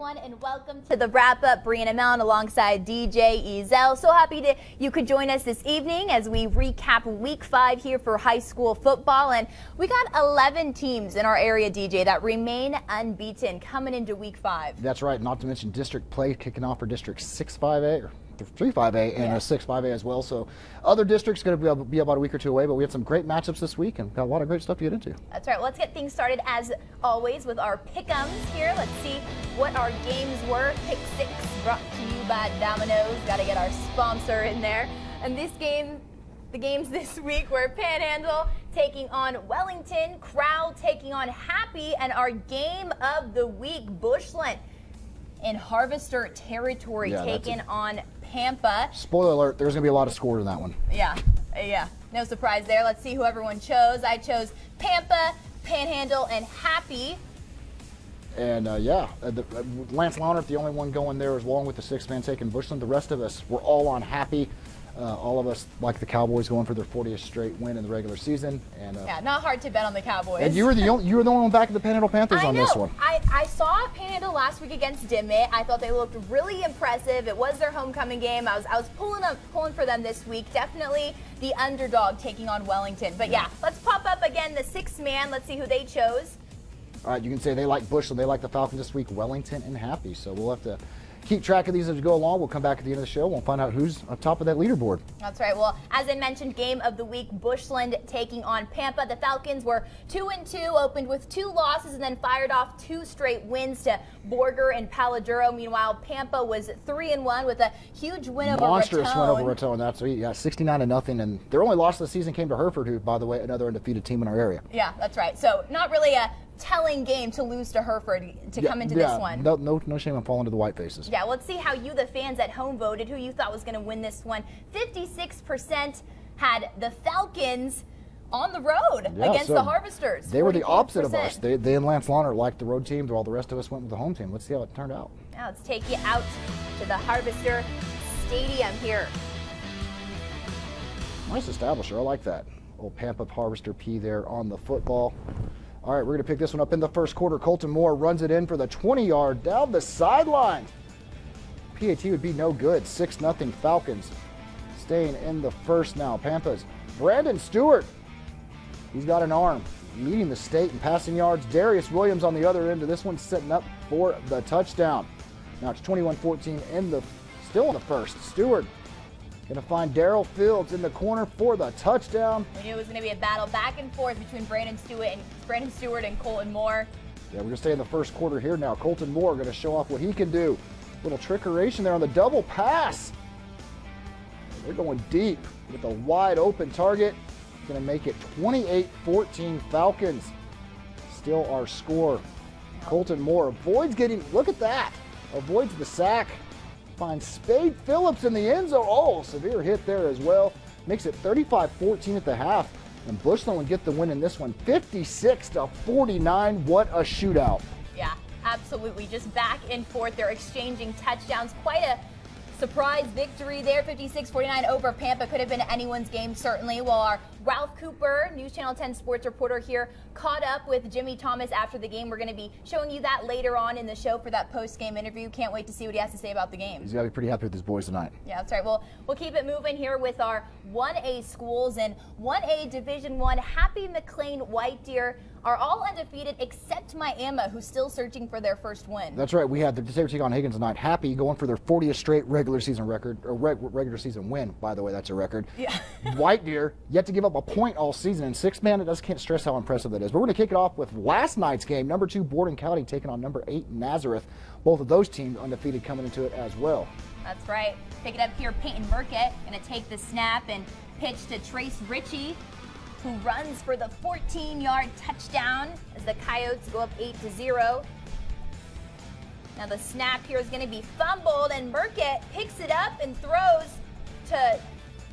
everyone, and welcome to the wrap-up. Brianna Mellon alongside DJ Ezel. So happy that you could join us this evening as we recap Week 5 here for high school football. And we got 11 teams in our area, DJ, that remain unbeaten coming into Week 5. That's right, not to mention district play kicking off for District 6-5A, or 3-5A, and a 6-5A as well. So other districts going to be about a week or two away, but we have some great matchups this week and got a lot of great stuff to get into. That's right. Let's get things started as always with our pick'ems here. Let's see what our games were. Pick 6 brought to you by Domino's. Got to get our sponsor in there. And the games this week were Panhandle taking on Wellington, Crowell taking on Happy, and our game of the week, Bushland in Harvester territory taking on Pampa. Spoiler alert, there's going to be a lot of scores in that one. Yeah. No surprise there. Let's see who everyone chose. I chose Pampa, Panhandle, and Happy. And Lance Launert, the only one going there, along with the 6th man taking Bushland. The rest of us were all on Happy. All of us like the Cowboys going for their 40th straight win in the regular season. And yeah, not hard to bet on the Cowboys. And you were the only one back at the Panhandle Panthers on this one. I saw Panhandle last week against Dimmitt. I thought they looked really impressive. It was their homecoming game. I was pulling for them this week. Definitely the underdog taking on Wellington. But yeah, let's pop up again the 6th man. Let's see who they chose. All right, you can say they like Bushland, they like the Falcons this week, Wellington and Happy. So we'll have to keep track of these as we go along. We'll come back at the end of the show. We'll find out who's on top of that leaderboard. That's right. Well, as I mentioned, game of the week, Bushland taking on Pampa. The Falcons were 2-2, opened with 2 losses, and then fired off 2 straight wins to Borger and Paladuro. Meanwhile, Pampa was 3-1 with a huge win over Raton. Monstrous win over Raton. That's 69-0, and their only loss of the season came to Hereford, who, by the way, another undefeated team in our area. Yeah, that's right. So not really a telling game to lose to Hereford to come into this one. No shame on falling to the white faces. Yeah, let's see how you, the fans at home, voted. Who you thought was going to win this one. 56% had the Falcons on the road against the Harvesters. They were the opposite of us. They and Lance Launert liked the road team, while the rest of us went with the home team. Let's see how it turned out. Now let's take you out to the Harvester Stadium here. Nice establisher. I like that. Old Pampa Harvester P there on the football. All right, we're going to pick this one up in the first quarter. Colton Moore runs it in for the 20-yard down the sideline. PAT would be no good. 6-0 Falcons. Staying in the first now. Pampa's Brandon Stewart. He's got an arm. Leading the state in passing yards. Darius Williams on the other end of this one, setting up for the touchdown. Now it's 21-14 still in the first. Stewart going to find Darrell Fields in the corner for the touchdown. We knew it was going to be a battle back and forth between Brandon Stewart and Colton Moore. Yeah, we're going to stay in the first quarter here now. Colton Moore going to show off what he can do. Little trickeration there on the double pass. They're going deep with a wide open target. Going to make it 28-14 Falcons. Still our score. Colton Moore avoids look at that. Avoids the sack. Finds Spade Phillips in the end zone. Oh, severe hit there as well. Makes it 35-14 at the half. And Bushland would get the win in this one, 56-49. What a shootout. Yeah, absolutely. Just back and forth. They're exchanging touchdowns. Quite a surprise victory there, 56-49 over Pampa. Could have been anyone's game, certainly. Well, our Ralph Cooper, News Channel 10 sports reporter here, caught up with Jimmy Thomas after the game. We're going to be showing you that later on in the show for that post-game interview. Can't wait to see what he has to say about the game. He's got to be pretty happy with his boys tonight. Yeah, that's right. Well, we'll keep it moving here with our 1A schools. And 1A Division I, Happy, McLean, White Deer are all undefeated except Miami, who's still searching for their first win. That's right. We had the take on Higgins tonight. Happy going for their 40th straight regular season record, or regular season win, by the way. That's a record. Yeah. White Deer yet to give up a point all season. And 6 man, can't stress how impressive that is. But we're going to kick it off with last night's game. Number 2 Borden County taking on number 8 Nazareth. Both of those teams undefeated coming into it as well. That's right. Pick it up here. Peyton Burkett going to take the snap and pitch to Trace Ritchie, who runs for the 14-yard touchdown as the Coyotes go up 8-0. Now the snap here is going to be fumbled, and Burkett picks it up and throws to,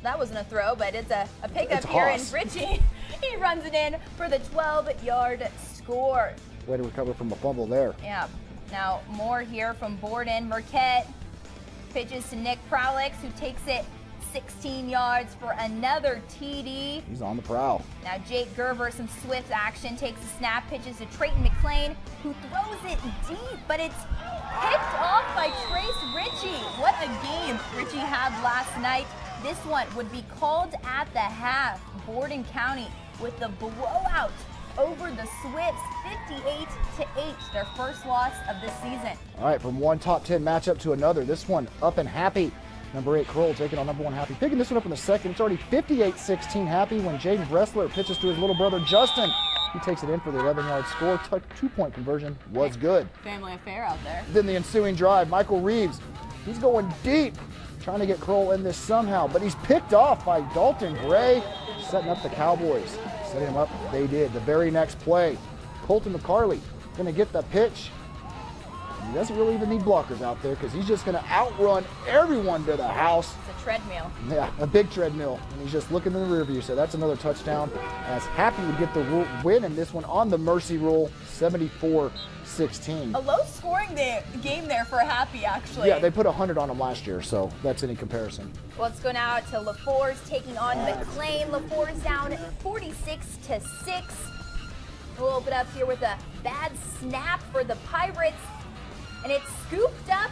that wasn't a throw, but it's a pickup here, and Ritchie, he runs it in for the 12-yard score. Way to recover from a fumble there. Yeah. Now more here from Borden. Marquette pitches to Nick Prowlix, who takes it 16 yards for another TD. He's on the prowl. Now Jake Gerber, some swift action, takes a snap, pitches to Trayton McLean, who throws it deep, but it's picked off by Trace Ritchie. What a game Ritchie had last night. This one would be called at the half. Borden County with the blowout over the Swifts, 58-8, their first loss of the season. All right, from one top 10 matchup to another. This one up and Happy. Number 8 Kroll taking on number 1 Happy. Picking this one up in the second. It's already 58-16 Happy when Jaden Bressler pitches to his little brother Justin. He takes it in for the 11-yard score. 2-point conversion was good. Family affair out there. Then the ensuing drive, Michael Reeves, he's going deep, trying to get Kroll in this somehow, but he's picked off by Dalton Gray, setting up the Cowboys. Setting him up, they did. The very next play, Colton McCarley going to get the pitch. He doesn't really even need blockers out there because he's just going to outrun everyone to the house. It's a treadmill. Yeah, a big treadmill. And he's just looking in the rear view. So that's another touchdown as Happy would get the win in this one on the mercy rule, 74-16. A low-scoring game there for Happy, actually. Yeah, they put 100 on him last year, so that's any comparison. Well, let's go now to LaForce taking on McLean. LaForce down 46-6. We'll open up here with a bad snap for the Pirates. And it's scooped up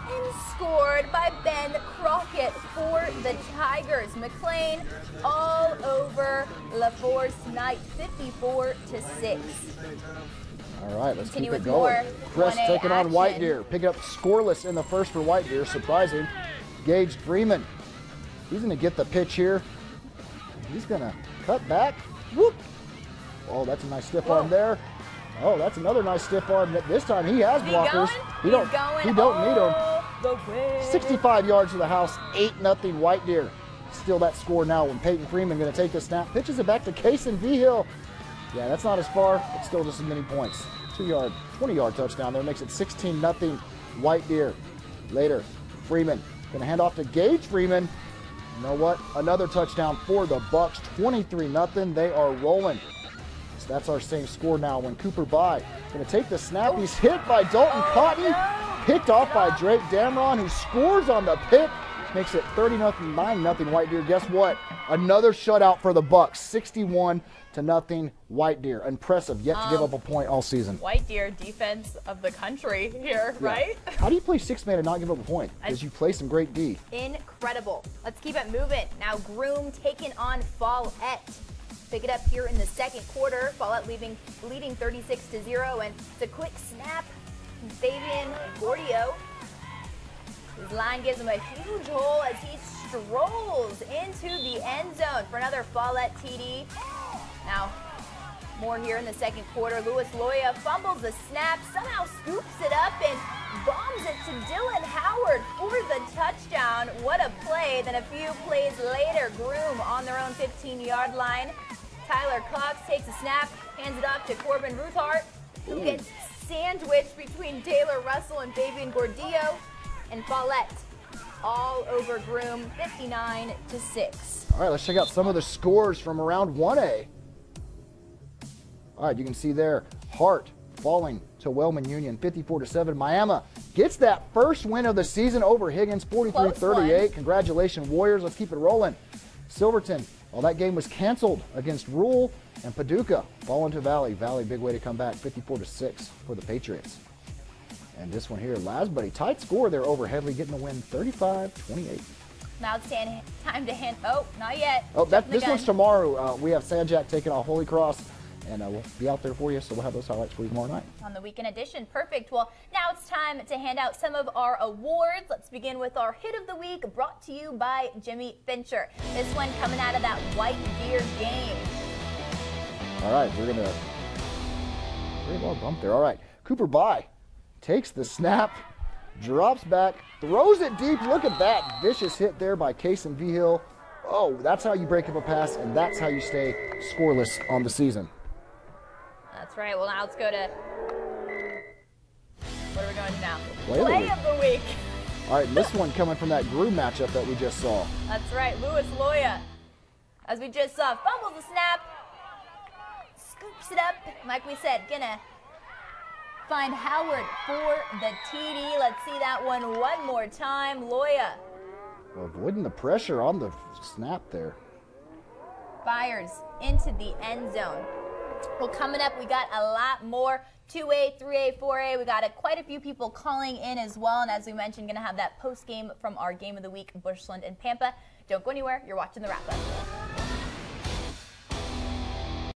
and scored by Ben Crockett for the Tigers. McLean all over LaForce night, 54-6. All right, let's Continue keep it with going. more Crest 1A taking on White action. Deer. Picking up scoreless in the first for White Deer. Surprising. Gage Freeman. He's going to get the pitch here. He's going to cut back. Whoop. Oh, that's a nice stiff arm there. Oh, that's another nice stiff arm. This time he has blockers. He don't need them. 65 yards to the house, 8-0 White Deer. Still that score now when Peyton Freeman going to take the snap. Pitches it back to Kason Vigil. Yeah, that's not as far. It's still just as many points. 20-yard touchdown there. Makes it 16-0 White Deer. Later, Freeman going to hand off to Gage Freeman. You know what? Another touchdown for the Bucks. 23-0. They are rolling. That's our same score now when Cooper By going to take the snap. He's hit by Dalton Cotton. Picked off by Drake Damron, who scores on the pick. Makes it 30-0, 9-0 White Deer. Guess what? Another shutout for the Bucks. 61-0 White Deer. Impressive. Yet to give up a point all season. White Deer defense of the country here, right? How do you play 6-man and not give up a point? Because you play some great D. Incredible. Let's keep it moving. Now Groom taking on Follett. Pick it up here in the second quarter. Follett leading 36-0, and it's a quick snap from Fabian Gordio. His line gives him a huge hole as he strolls into the end zone for another Follett TD. Now, more here in the second quarter. Louis Loya fumbles the snap, somehow scoops it up and bombs it to Dylan Howard for the touchdown. What a play. Then a few plays later, Groom on their own 15-yard line. Tyler Cox takes a snap, hands it off to Corbin Ruthart, who gets sandwiched between Taylor Russell and Fabian Gordillo. And Follett all over Groom, 59-6. All right, let's check out some of the scores from around 1A. All right, you can see there, Hart falling to Wellman Union, 54-7. Miami gets that first win of the season over Higgins, 43-38. Congratulations, Warriors. Let's keep it rolling. Silverton, well, that game was canceled against Rule, and Paducah falling to Valley. Valley, big way to come back, 54-6 for the Patriots. And this one here, Lasbuddy, tight score there over Headley, getting the win, 35-28. Now it's time to hand. Oh, not yet. Oh, this one's tomorrow. We have Sanjak taking on Holy Cross, and we'll be out there for you, so we'll have those highlights for you tomorrow night. On the weekend edition. Perfect. Well, now it's time to hand out some of our awards. Let's begin with our Hit of the Week, brought to you by Jimmy Fincher. This one coming out of that White Deer game. All right, we're going to very well bump there. All right, Cooper By takes the snap, drops back, throws it deep. Look at that vicious hit there by Kason Vigil. Oh, that's how you break up a pass, and that's how you stay scoreless on the season. That's right. Well, now let's go to, what are we going to now? Play of the week. All right, this one coming from that Groom matchup that we just saw. That's right, Louis Loya. As we just saw, fumbles the snap, scoops it up. Like we said, gonna find Howard for the TD. Let's see that one more time. Loya. Avoiding the pressure on the snap there. Fires into the end zone. Well, coming up, we got a lot more 2A, 3A, 4A. We got quite a few people calling in as well. And as we mentioned, going to have that post game from our game of the week, Bushland and Pampa. Don't go anywhere. You're watching the wrap up.